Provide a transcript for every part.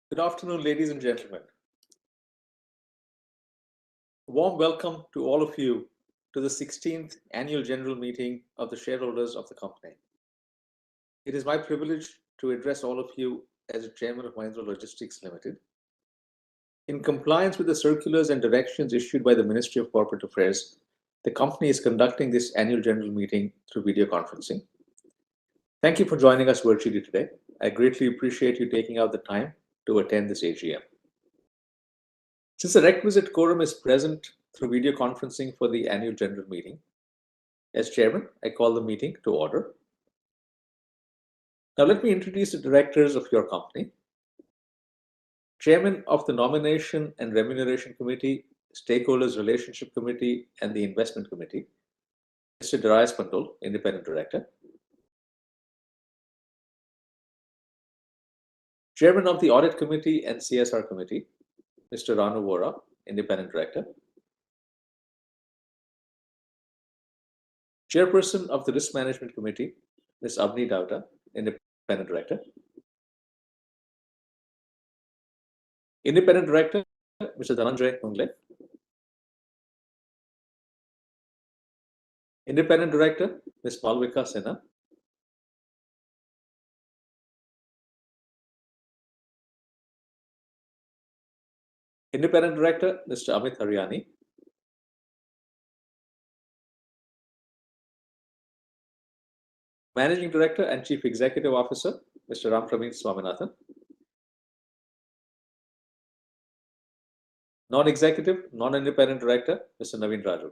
Good afternoon, ladies and gentlemen. A warm welcome to all of you to the 16th Annual General Meeting of the shareholders of the company. It is my privilege to address all of you as the Chairman of Mahindra Logistics Limited. In compliance with the circulars and directions issued by the Ministry of Corporate Affairs, the company is conducting this Annual General Meeting through video conferencing. Thank you for joining us virtually today. I greatly appreciate you taking out the time to attend this AGM. Since the requisite quorum is present through video conferencing for the annual general meeting, as chairman, I call the meeting to order. Now let me introduce the directors of your company. Chairman of the Nomination and Remuneration Committee, Stakeholders Relationship Committee, and the Investment Committee, Mr. Darius Pandol, Independent Director. Chairman of the Audit Committee and CSR Committee, Mr. Ranu Vora, Independent Director. Chairperson of the Risk Management Committee, Ms. Avni Davda, Independent Director. Independent Director, Mr. Dhananjay Hungle. Independent Director, Ms. Malvika Sinha. Independent Director, Mr. Amit Haryani. Managing Director and Chief Executive Officer, Mr. Ram Praveen Swaminathan. Non-Executive, Non-Independent Director, Mr. Naveen Raju.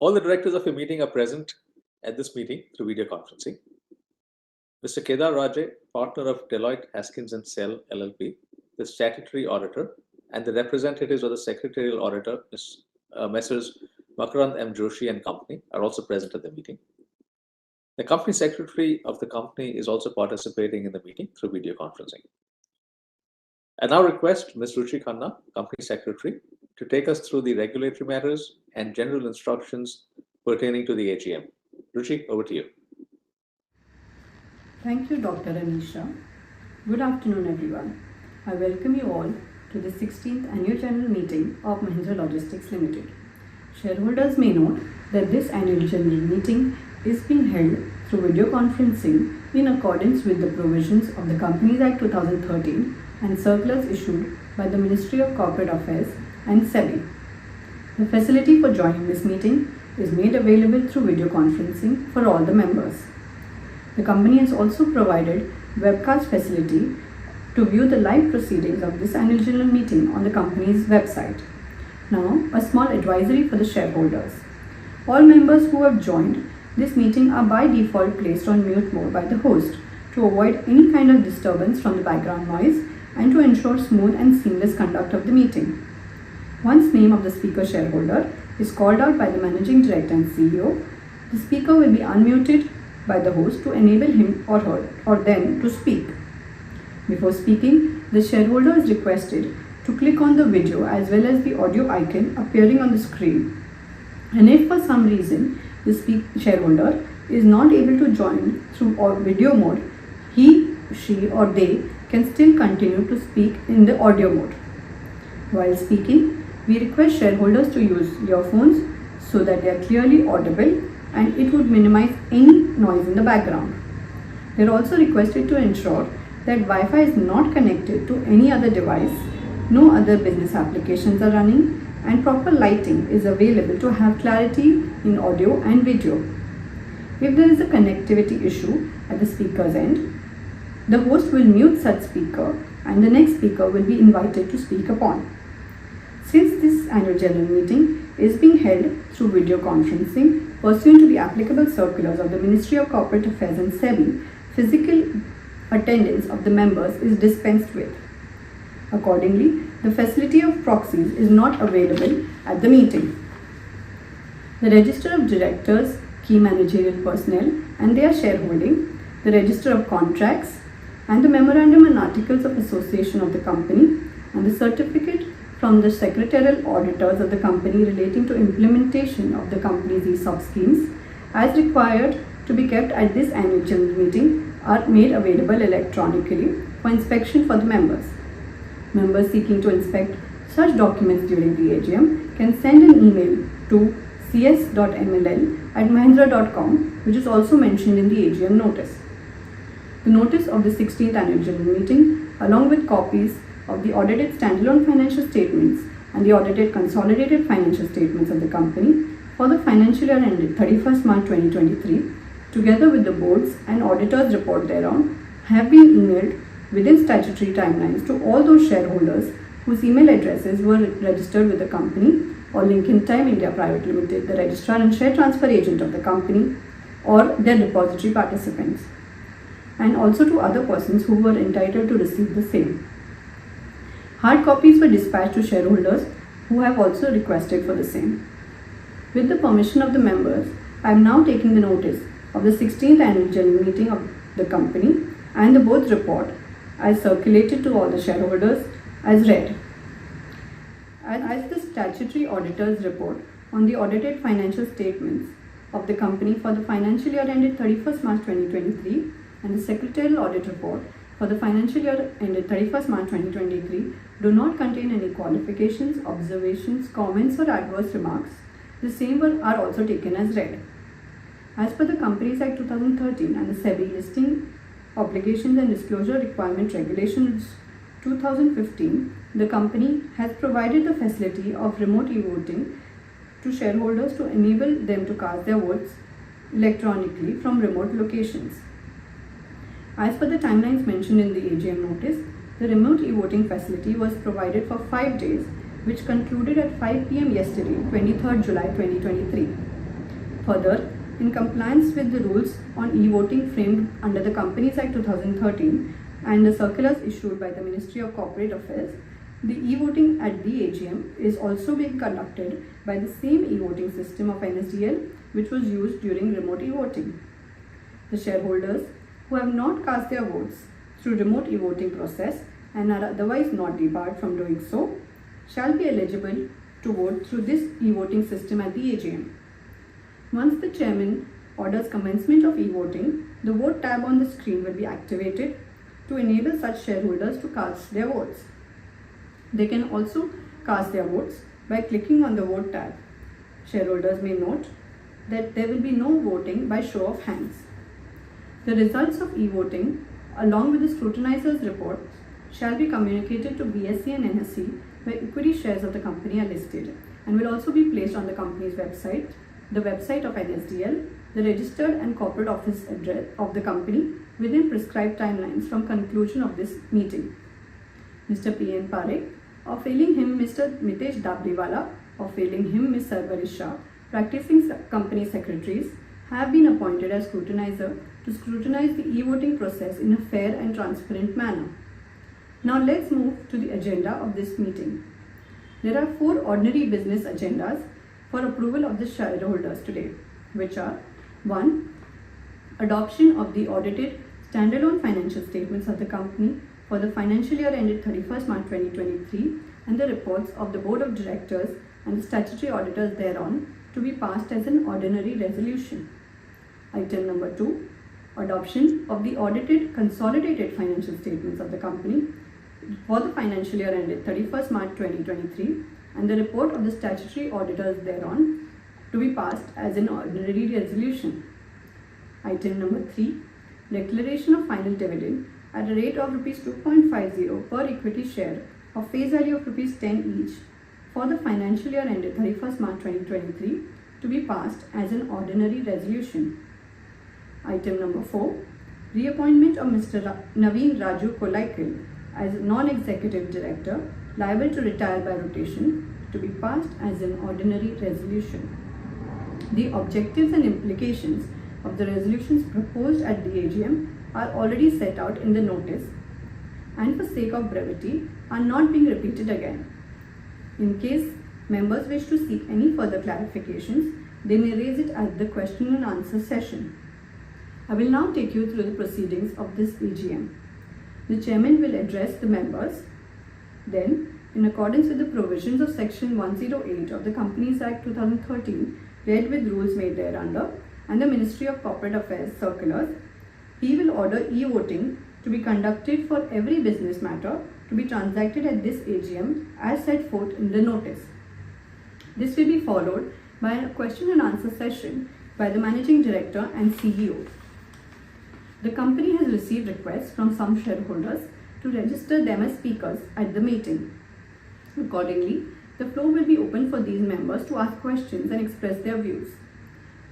All the directors of your meeting are present at this meeting through video conferencing. Mr. Kedar Raje, partner of Deloitte Haskins & Sells LLP, the statutory auditor, and the representatives of the secretarial auditor, Messrs. Makarand M. Joshi and Company, are also present at the meeting. The company secretary of the company is also participating in the meeting through video conferencing. I now request Ms. Ruchi Khanna, Company Secretary, to take us through the regulatory matters and general instructions pertaining to the AGM. Ruchi, over to you. Thank you, Dr. Anisha. Good afternoon, everyone. I welcome you all to the 16th Annual General Meeting of Mahindra Logistics Limited. Shareholders may note that this Annual General Meeting is being held through video conferencing in accordance with the provisions of the Companies Act 2013 and circulars issued by the Ministry of Corporate Affairs and SEBI. The facility for joining this meeting is made available through video conferencing for all the members. The company has also provided webcast facility to view the live proceedings of this annual general meeting on the company's website. Now, a small advisory for the shareholders. All members who have joined this meeting are by default placed on mute mode by the host to avoid any kind of disturbance from the background noise and to ensure smooth and seamless conduct of the meeting. Once name of the speaker shareholder is called out by the Managing Director and CEO, the speaker will be unmuted by the host to enable him or her or them to speak. Before speaking, the shareholder is requested to click on the video as well as the audio icon appearing on the screen. And if for some reason the shareholder is not able to join through video mode, he, she or they can still continue to speak in the audio mode. While speaking, we request shareholders to use earphones so that they are clearly audible and it would minimize any noise in the background. They are also requested to ensure that Wi-Fi is not connected to any other device, no other business applications are running, and proper lighting is available to have clarity in audio and video. If there is a connectivity issue at the speaker's end, the host will mute such speaker and the next speaker will be invited to speak upon. Since this annual general meeting is being held through video conferencing pursuant to the applicable circulars of the Ministry of Corporate Affairs and SEBI, physical attendance of the members is dispensed with. Accordingly, the facility of proxies is not available at the meeting. The register of directors, key managerial personnel and their shareholding, the register of contracts and the memorandum and articles of association of the company and the certificate from the secretarial auditors of the company relating to implementation of the company's ESOP schemes as required to be kept at this annual general meeting are made available electronically for inspection for the members. Members seeking to inspect such documents during the AGM can send an email to cs.mll@mahindra.com, which is also mentioned in the AGM notice. The notice of the 16th annual general meeting, along with copies of the audited standalone financial statements and the audited consolidated financial statements of the company for the financial year ended 31st March 2023, together with the board's and auditors' report thereon, have been emailed within statutory timelines to all those shareholders whose email addresses were registered with the company or Lincoln Time India Private Limited, the registrar and share transfer agent of the company, or their depository participants, and also to other persons who were entitled to receive the same. Hard copies were dispatched to shareholders who have also requested for the same. With the permission of the members, I am now taking the notice of the 16th annual general meeting of the company and the board's report as circulated to all the shareholders as read. As the statutory auditor's report on the audited financial statements of the company for the financial year ended 31st March 2023 and the secretarial audit report for the financial year ended 31st March 2023 do not contain any qualifications, observations, comments or adverse remarks, the same are also taken as read. As per the Companies Act 2013 and the SEBI Listing Obligations and Disclosure Requirement Regulations 2015, the company has provided the facility of remote e-voting to shareholders to enable them to cast their votes electronically from remote locations. As per the timelines mentioned in the AGM notice, the remote e-voting facility was provided for 5 days, which concluded at 5 p.m. yesterday, 23rd July 2023. Further, in compliance with the rules on e-voting framed under the Companies Act 2013 and the circulars issued by the Ministry of Corporate Affairs, the e-voting at the AGM is also being conducted by the same e-voting system of NSDL which was used during remote e-voting. The shareholders who have not cast their votes through remote e-voting process and are otherwise not debarred from doing so shall be eligible to vote through this e-voting system at the AGM. Once the chairman orders commencement of e-voting, the vote tab on the screen will be activated to enable such shareholders to cast their votes. They can also cast their votes by clicking on the vote tab. Shareholders may note that there will be no voting by show of hands. The results of e-voting, along with the scrutinizer's report, shall be communicated to BSE and NSE where equity shares of the company are listed and will also be placed on the company's website, the website of NSDL, the registered and corporate office address of the company within prescribed timelines from conclusion of this meeting. Mr. P.N. Parekh, or failing him Mr. Mitesh Dabliwala, or failing him Ms. Sarvaris Shah, practicing company secretaries, have been appointed as scrutinizer to scrutinize the e-voting process in a fair and transparent manner. Now let's move to the agenda of this meeting. There are 4 ordinary business agendas for approval of the shareholders today, which are 1. Adoption of the audited standalone financial statements of the company for the financial year ended 31st March 2023 and the reports of the Board of Directors and the statutory auditors thereon to be passed as an ordinary resolution. Item number 2. Adoption of the audited consolidated financial statements of the company for the financial year ended 31st March 2023 and the report of the statutory auditors thereon to be passed as an ordinary resolution. Item number 3. Declaration of final dividend at a rate of Rs 2.50 per equity share of face value of Rs 10 each for the financial year ended 31st March 2023 to be passed as an ordinary resolution. Item number 4. Reappointment of Mr. Naveen Raju Kolaikil as non-executive director liable to retire by rotation to be passed as an ordinary resolution. The objectives and implications of the resolutions proposed at the AGM are already set out in the notice and for sake of brevity are not being repeated again. In case members wish to seek any further clarifications, they may raise it at the question and answer session. I will now take you through the proceedings of this AGM. The chairman will address the members. Then, in accordance with the provisions of Section 108 of the Companies Act 2013, read with rules made thereunder, and the Ministry of Corporate Affairs circulars, he will order e-voting to be conducted for every business matter to be transacted at this AGM as set forth in the notice. This will be followed by a question and answer session by the Managing Director and CEO. The company has received requests from some shareholders to register them as speakers at the meeting. Accordingly, the floor will be open for these members to ask questions and express their views.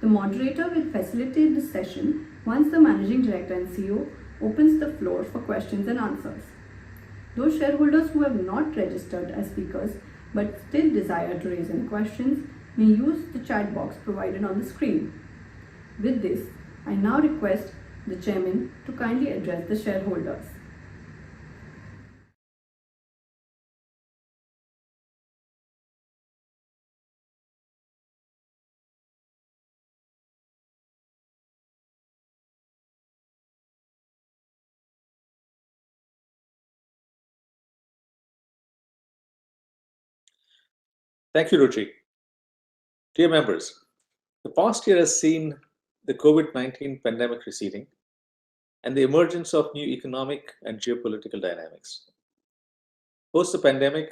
The moderator will facilitate this session once the Managing Director and CEO opens the floor for questions and answers. Those shareholders who have not registered as speakers but still desire to raise any questions may use the chat box provided on the screen. With this, I now request the Chairman to kindly address the shareholders. Thank you, Ruchi. Dear members, the past year has seen the COVID-19 pandemic receding and the emergence of new economic and geopolitical dynamics. Post the pandemic,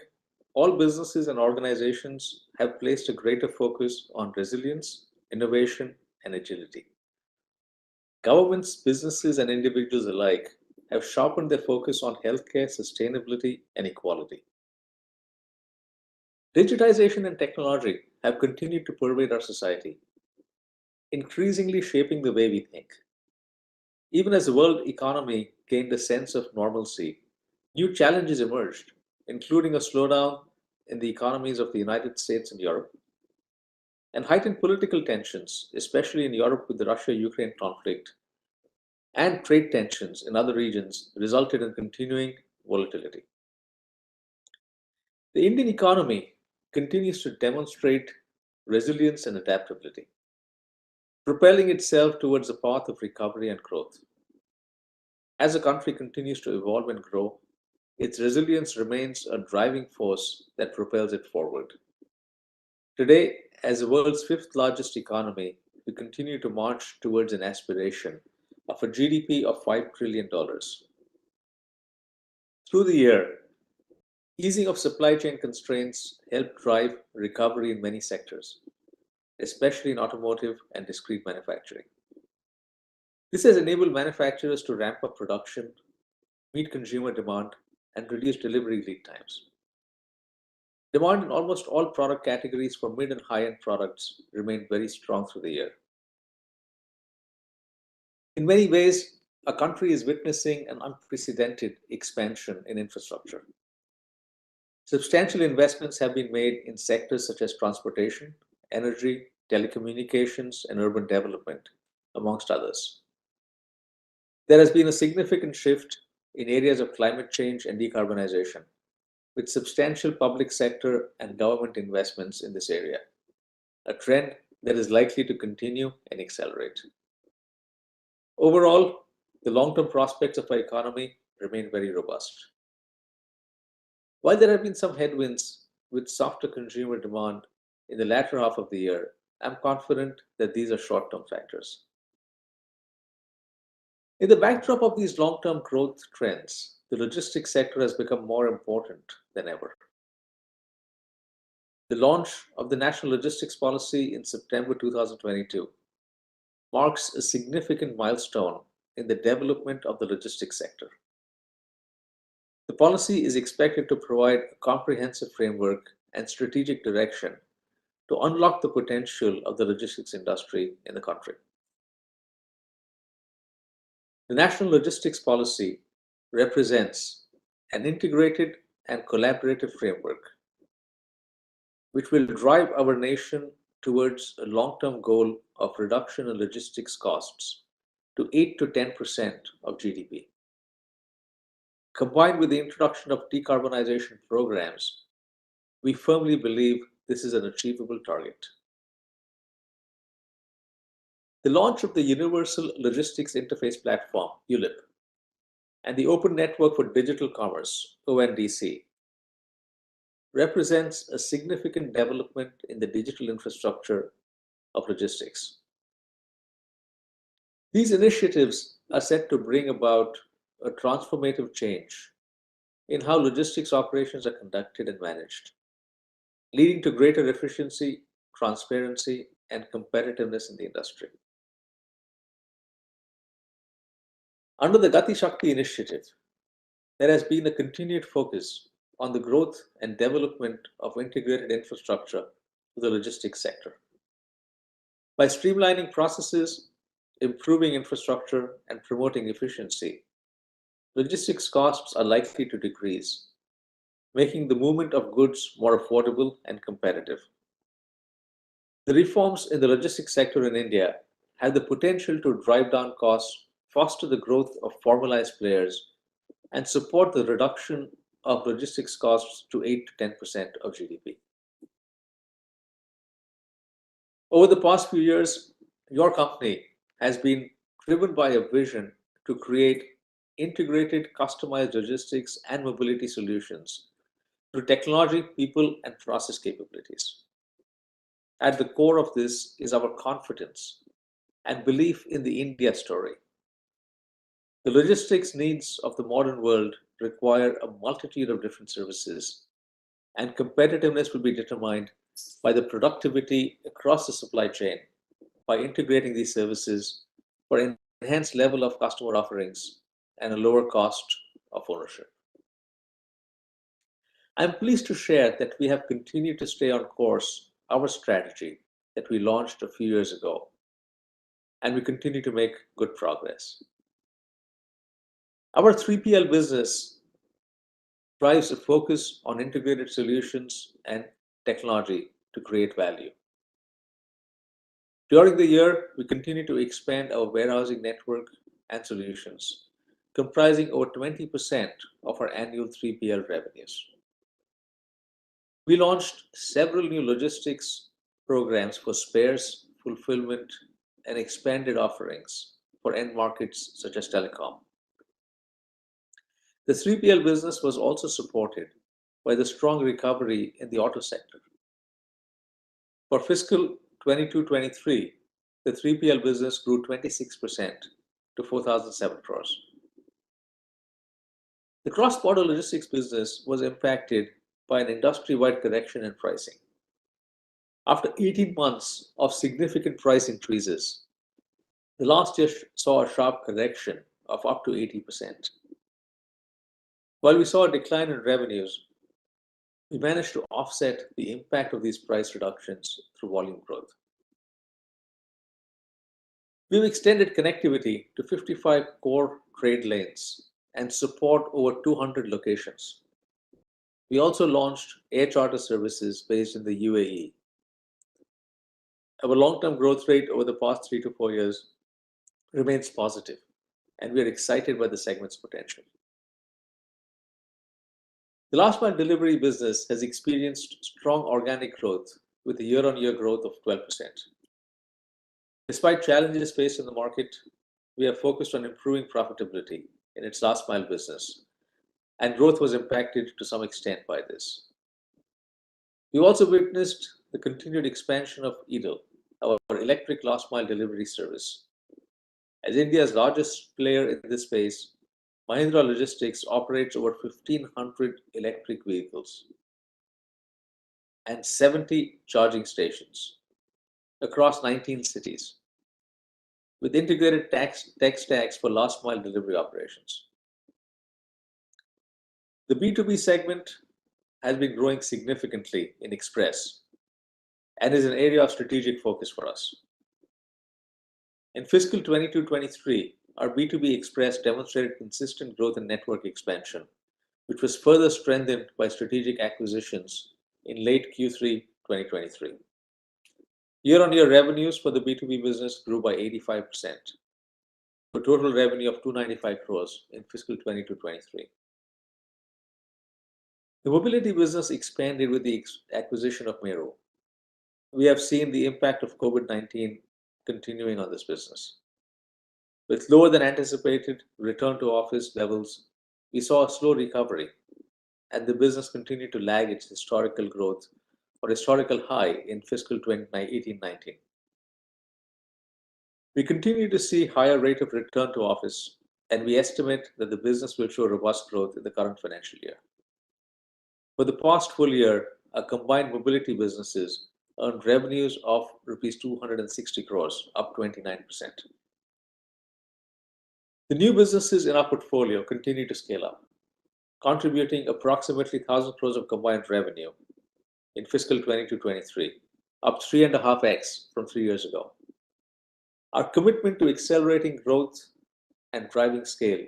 all businesses and organizations have placed a greater focus on resilience, innovation, and agility. Governments, businesses, and individuals alike have sharpened their focus on healthcare, sustainability, and equality. Digitization and technology have continued to pervade our society, increasingly shaping the way we think. Even as the world economy gained a sense of normalcy, new challenges emerged, including a slowdown in the economies of the United States and Europe, and heightened political tensions, especially in Europe with the Russia-Ukraine conflict, and trade tensions in other regions resulted in continuing volatility. The Indian economy continues to demonstrate resilience and adaptability, propelling itself towards a path of recovery and growth. As the country continues to evolve and grow, its resilience remains a driving force that propels it forward. Today, as the world's fifth largest economy, we continue to march towards an aspiration of a GDP of $5 trillion. Through the year, easing of supply chain constraints helped drive recovery in many sectors, especially in automotive and discrete manufacturing. This has enabled manufacturers to ramp up production, meet consumer demand, and reduce delivery lead times. Demand in almost all product categories for mid and high-end products remained very strong through the year. In many ways, our country is witnessing an unprecedented expansion in infrastructure. Substantial investments have been made in sectors such as transportation, energy, telecommunications, and urban development, amongst others. There has been a significant shift in areas of climate change and decarbonization, with substantial public sector and government investments in this area, a trend that is likely to continue and accelerate. Overall, the long-term prospects of our economy remain very robust. While there have been some headwinds with softer consumer demand in the latter half of the year, I'm confident that these are short-term factors. In the backdrop of these long-term growth trends, the logistics sector has become more important than ever. The launch of the National Logistics Policy in September 2022 marks a significant milestone in the development of the logistics sector. The policy is expected to provide a comprehensive framework and strategic direction to unlock the potential of the logistics industry in the country. The National Logistics Policy represents an integrated and collaborative framework which will drive our nation towards a long-term goal of reduction in logistics costs to 8 to 10% of GDP. Combined with the introduction of decarbonization programs, we firmly believe this is an achievable target. The launch of the Universal Logistics Interface Platform, ULIP, and the Open Network for Digital Commerce, ONDC, represents a significant development in the digital infrastructure of logistics. These initiatives are set to bring about a transformative change in how logistics operations are conducted and managed, leading to greater efficiency, transparency, and competitiveness in the industry. Under the Gati Shakti initiative, there has been a continued focus on the growth and development of integrated infrastructure to the logistics sector. By streamlining processes, improving infrastructure, and promoting efficiency, logistics costs are likely to decrease, making the movement of goods more affordable and competitive. The reforms in the logistics sector in India have the potential to drive down costs, foster the growth of formalized players, and support the reduction of logistics costs to 8 to 10% of GDP. Over the past few years, your company has been driven by a vision to create integrated, customized logistics and mobility solutions through technology, people, and process capabilities. At the core of this is our confidence and belief in the India story. The logistics needs of the modern world require a multitude of different services, and competitiveness will be determined by the productivity across the supply chain by integrating these services for an enhanced level of customer offerings and a lower cost of ownership. I'm pleased to share that we have continued to stay on course our strategy that we launched a few years ago, and we continue to make good progress. Our 3PL business drives a focus on integrated solutions and technology to create value. During the year, we continue to expand our warehousing network and solutions, comprising over 20% of our annual 3PL revenues. We launched several new logistics programs for spares, fulfillment, and expanded offerings for end markets such as telecom. The 3PL business was also supported by the strong recovery in the auto sector. For fiscal 22-23, the 3PL business grew 26% to 4,007 crores. The cross-border logistics business was impacted by an industry-wide correction in pricing. After 18 months of significant price increases, the last year saw a sharp correction of up to 80%. While we saw a decline in revenues, we managed to offset the impact of these price reductions through volume growth. We've extended connectivity to 55 core trade lanes and support over 200 locations. We also launched air charter services based in the UAE. Our long-term growth rate over the past 3 to 4 years remains positive, and we are excited by the segment's potential. The last mile delivery business has experienced strong organic growth with a year-on-year growth of 12%. Despite challenges faced in the market, we have focused on improving profitability in its last mile business, and growth was impacted to some extent by this. We also witnessed the continued expansion of EDEL, our electric last mile delivery service. As India's largest player in this space, Mahindra Logistics operates over 1,500 electric vehicles and 70 charging stations across 19 cities, with integrated tech stacks for last mile delivery operations. The B2B segment has been growing significantly in Express and is an area of strategic focus for us. In fiscal 22-23, our B2B Express demonstrated consistent growth in network expansion, which was further strengthened by strategic acquisitions in late Q3 2023. Year-on-year revenues for the B2B business grew by 85%, for a total revenue of 295 crores in fiscal 22-23. The mobility business expanded with the acquisition of Meru. We have seen the impact of COVID-19 continuing on this business. With lower than anticipated return to office levels, we saw a slow recovery, and the business continued to lag its historical growth or historical high in fiscal 2018-19. We continue to see higher rate of return to office, and we estimate that the business will show robust growth in the current financial year. For the past full year, our combined mobility businesses earned revenues of rupees 260 crores, up 29%. The new businesses in our portfolio continue to scale up, contributing approximately 1,000 crores of combined revenue in fiscal 22-23, up 3.5x from 3 years ago. Our commitment to accelerating growth and driving scale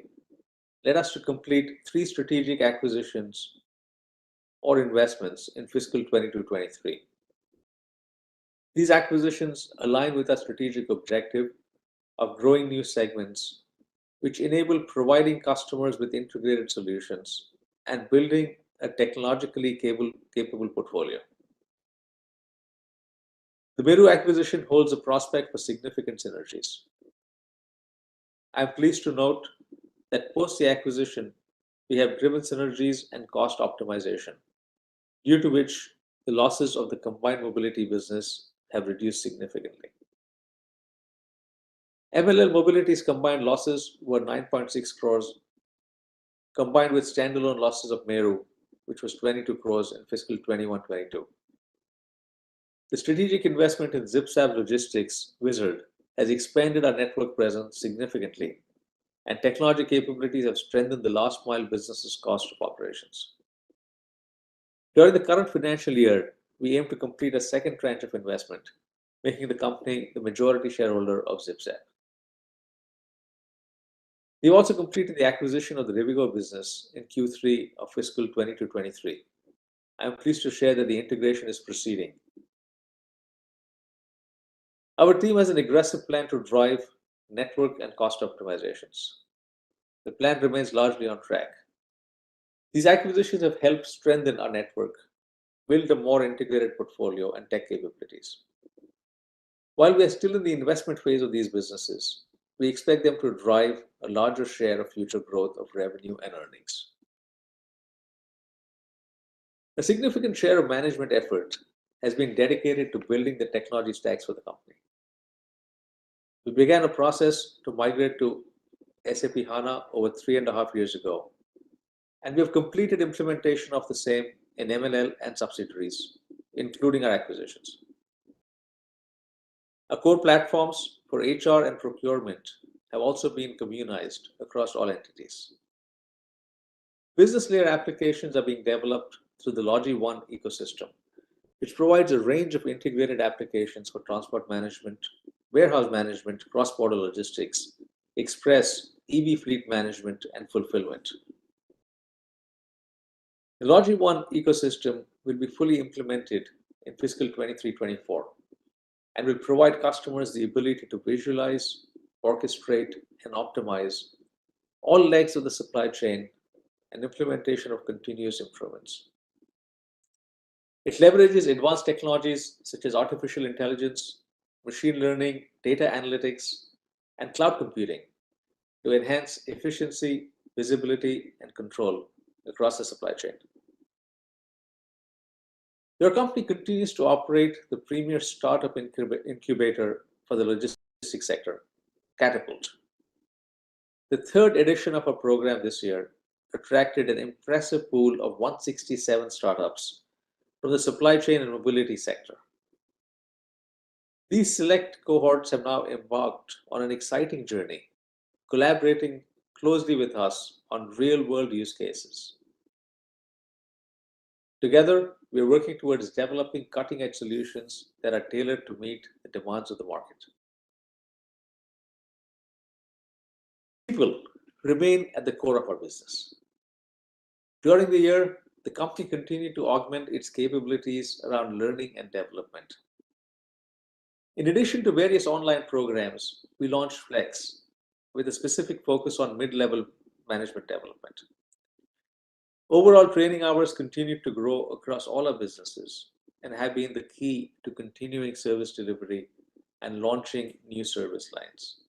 led us to complete 3 strategic acquisitions or investments in fiscal 22-23. These acquisitions align with our strategic objective of growing new segments, which enable providing customers with integrated solutions and building a technologically capable portfolio. The Meru acquisition holds a prospect for significant synergies. I am pleased to note that post the acquisition, we have driven synergies and cost optimization, due to which the losses of the combined mobility business have reduced significantly. MLL Mobility's combined losses were 9.6 crores, combined with standalone losses of Meru, which was 22 crores in fiscal 21-22. The strategic investment in ZipZap Logistics Wizard has expanded our network presence significantly, and technology capabilities have strengthened the last mile business's cost of operations. During the current financial year, we aim to complete a second tranche of investment, making the company the majority shareholder of ZipZap. We've also completed the acquisition of the Rivigo business in Q3 of fiscal 22-23. I am pleased to share that the integration is proceeding. Our team has an aggressive plan to drive network and cost optimizations. The plan remains largely on track. These acquisitions have helped strengthen our network, build a more integrated portfolio, and tech capabilities. While we are still in the investment phase of these businesses, we expect them to drive a larger share of future growth of revenue and earnings. A significant share of management effort has been dedicated to building the technology stacks for the company. We began a process to migrate to SAP HANA over 3.5 years ago, and we have completed implementation of the same in MLL and subsidiaries, including our acquisitions. Our core platforms for HR and procurement have also been communized across all entities. Business layer applications are being developed through the LogiOne ecosystem, which provides a range of integrated applications for transport management, warehouse management, cross-border logistics, express, EV fleet management, and fulfillment. The LogiOne ecosystem will be fully implemented in fiscal 23-24 and will provide customers the ability to visualize, orchestrate, and optimize all legs of the supply chain and implementation of continuous improvements. It leverages advanced technologies such as artificial intelligence, machine learning, data analytics, and cloud computing to enhance efficiency, visibility, and control across the supply chain. Your company continues to operate the premier startup incubator for the logistics sector, Catapult. The third edition of our program this year attracted an impressive pool of 167 startups from the supply chain and mobility sector. These select cohorts have now embarked on an exciting journey, collaborating closely with us on real-world use cases. Together, we are working towards developing cutting-edge solutions that are tailored to meet the demands of the market. People remain at the core of our business. During the year, the company continued to augment its capabilities around learning and development. In addition to various online programs, we launched Flex with a specific focus on mid-level management development. Overall training hours continued to grow across all our businesses and have been the key to continuing service delivery and launching new service lines.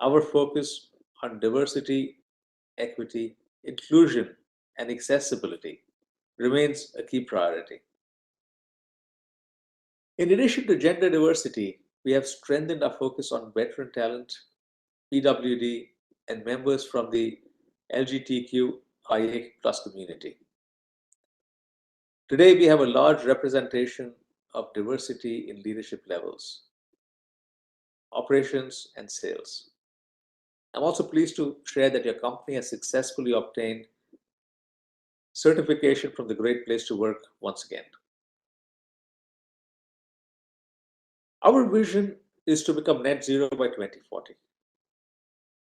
Our focus on diversity, equity, inclusion, and accessibility remains a key priority. In addition to gender diversity, we have strengthened our focus on veteran talent, PWD, and members from the LGBTQIA+ community. Today, we have a large representation of diversity in leadership levels, operations, and sales. I'm also pleased to share that your company has successfully obtained certification from the Great Place to Work once again. Our vision is to become net zero by 2040.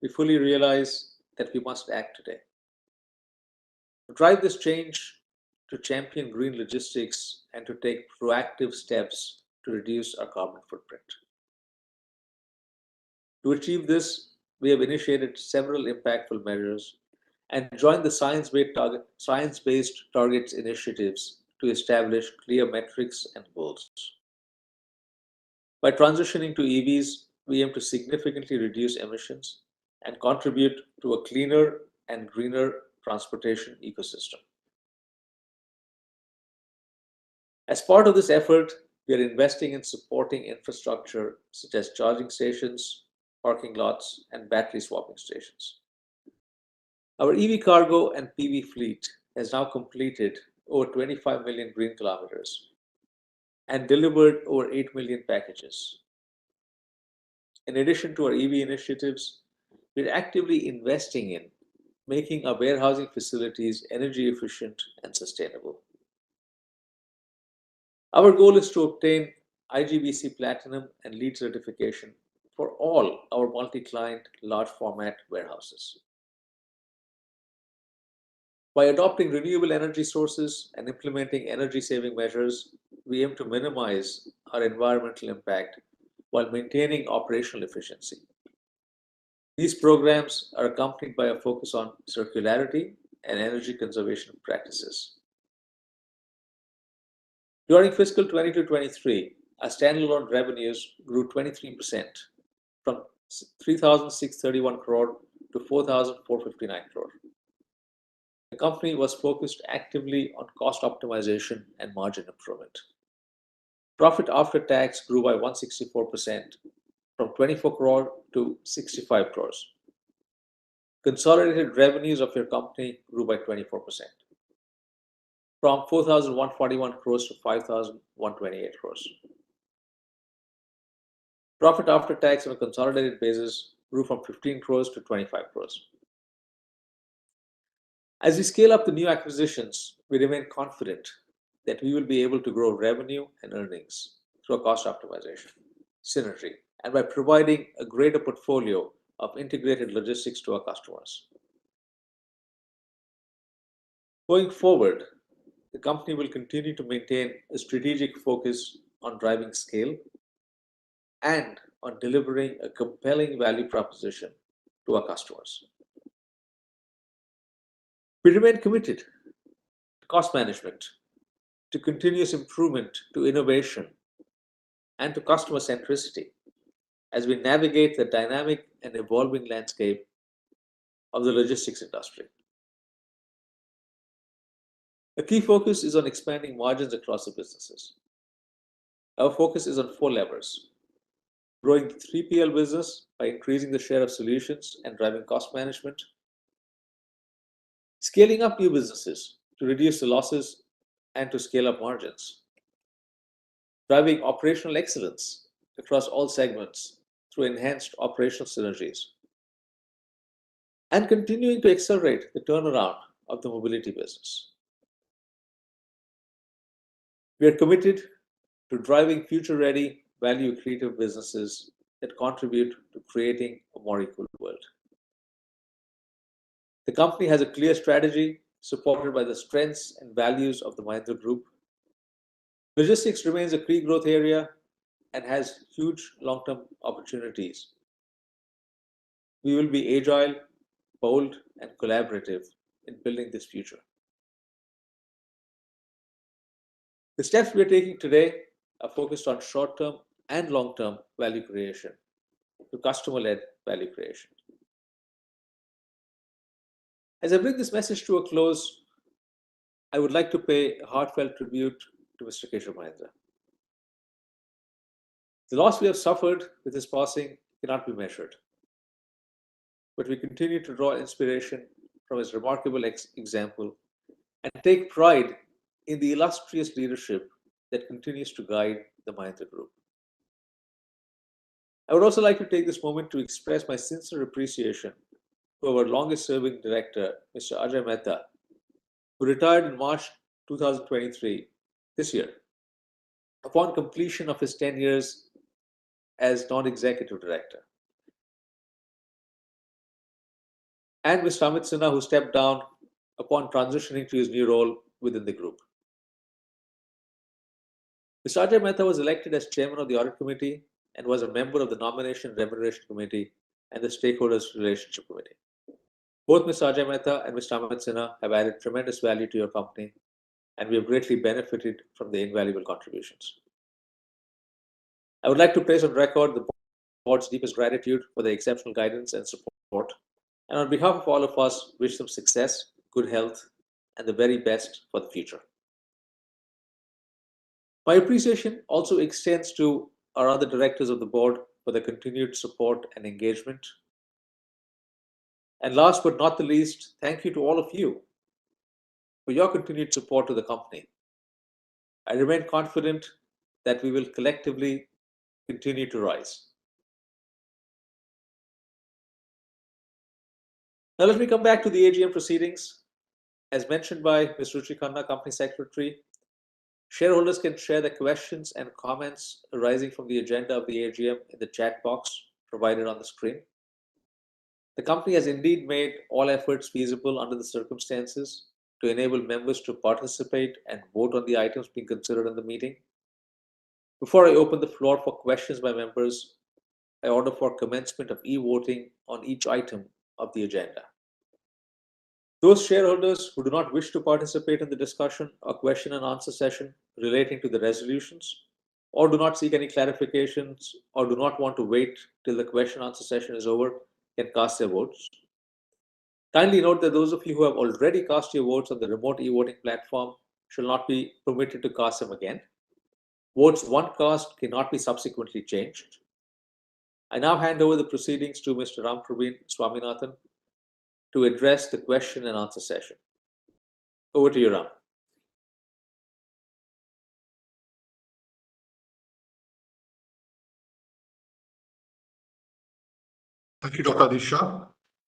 We fully realize that we must act today. To drive this change, to champion green logistics, and to take proactive steps to reduce our carbon footprint. To achieve this, we have initiated several impactful measures and joined the Science-Based Targets initiatives to establish clear metrics and goals. By transitioning to EVs, we aim to significantly reduce emissions and contribute to a cleaner and greener transportation ecosystem. As part of this effort, we are investing in supporting infrastructure such as charging stations, parking lots, and battery swapping stations. Our EV cargo and PV fleet has now completed over 25 million green kilometers and delivered over 8 million packages. In addition to our EV initiatives, we're actively investing in making our warehousing facilities energy efficient and sustainable. Our goal is to obtain IGBC Platinum and LEED certification for all our multi-client large format warehouses. By adopting renewable energy sources and implementing energy-saving measures, we aim to minimize our environmental impact while maintaining operational efficiency. These programs are accompanied by a focus on circularity and energy conservation practices. During fiscal 22-23, our standalone revenues grew 23% from 3,631 crore to 4,459 crore. The company was focused actively on cost optimization and margin improvement. Profit after tax grew by 164% from 24 crore to 65 crores. Consolidated revenues of your company grew by 24%, from 4,141 crores to 5,128 crores. Profit after tax on a consolidated basis grew from 15 crores to 25 crores. As we scale up the new acquisitions, we remain confident that we will be able to grow revenue and earnings through a cost optimization, synergy, and by providing a greater portfolio of integrated logistics to our customers. Going forward, the company will continue to maintain a strategic focus on driving scale and on delivering a compelling value proposition to our customers. We remain committed to cost management, to continuous improvement, to innovation, and to customer centricity as we navigate the dynamic and evolving landscape of the logistics industry. A key focus is on expanding margins across the businesses. Our focus is on 4 levers: growing the 3PL business by increasing the share of solutions and driving cost management, scaling up new businesses to reduce the losses and to scale up margins, driving operational excellence across all segments through enhanced operational synergies, and continuing to accelerate the turnaround of the mobility business. We are committed to driving future-ready, value-accretive businesses that contribute to creating a more equal world. The company has a clear strategy supported by the strengths and values of the Mahindra Group. Logistics remains a key growth area and has huge long-term opportunities. We will be agile, bold, and collaborative in building this future. The steps we are taking today are focused on short-term and long-term value creation to customer-led value creation. As I bring this message to a close, I would like to pay a heartfelt tribute to Mr. Keshav Mahindra. The loss we have suffered with his passing cannot be measured, but we continue to draw inspiration from his remarkable example and take pride in the illustrious leadership that continues to guide the Mahindra Group. I would also like to take this moment to express my sincere appreciation to our longest serving director, Mr. Ajay Mehta, who retired in March 2023, this year, upon completion of his 10 years as non-executive director. And Mr. Amit Sinha, who stepped down upon transitioning to his new role within the group. Mr. Ajay Mehta was elected as chairman of the audit committee and was a member of the nomination and remuneration committee and the stakeholders relationship committee. Both Mr. Ajay Mehta and Mr. Amit Sinha have added tremendous value to your company, and we have greatly benefited from their invaluable contributions. I would like to place on record the board's deepest gratitude for their exceptional guidance and support, and on behalf of all of us, wish them success, good health, and the very best for the future. My appreciation also extends to our other directors of the board for their continued support and engagement. And last but not the least, thank you to all of you for your continued support to the company. I remain confident that we will collectively continue to rise. Now let me come back to the AGM proceedings. As mentioned by Ms. Ruchi Khanna, Company Secretary, shareholders can share their questions and comments arising from the agenda of the AGM in the chat box provided on the screen. The company has indeed made all efforts feasible under the circumstances to enable members to participate and vote on the items being considered in the meeting. Before I open the floor for questions by members, I order for commencement of e-voting on each item of the agenda. Those shareholders who do not wish to participate in the discussion or question and answer session relating to the resolutions, or do not seek any clarifications, or do not want to wait till the question and answer session is over, can cast their votes. Kindly note that those of you who have already cast your votes on the remote e-voting platform shall not be permitted to cast them again. Votes once cast cannot be subsequently changed. I now hand over the proceedings to Mr. Ram Praveen Swaminathan to address the question and answer session. Over to you, Ram. Thank you, Dr. Adisha.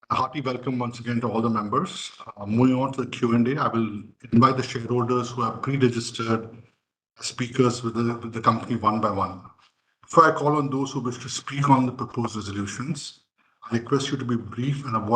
A hearty welcome once again to all the members. Moving on to the Q&A, I will invite the shareholders who have pre-registered as speakers with the company one by one. Before I call on those who wish to speak on the proposed resolutions, I request you to be brief and avoid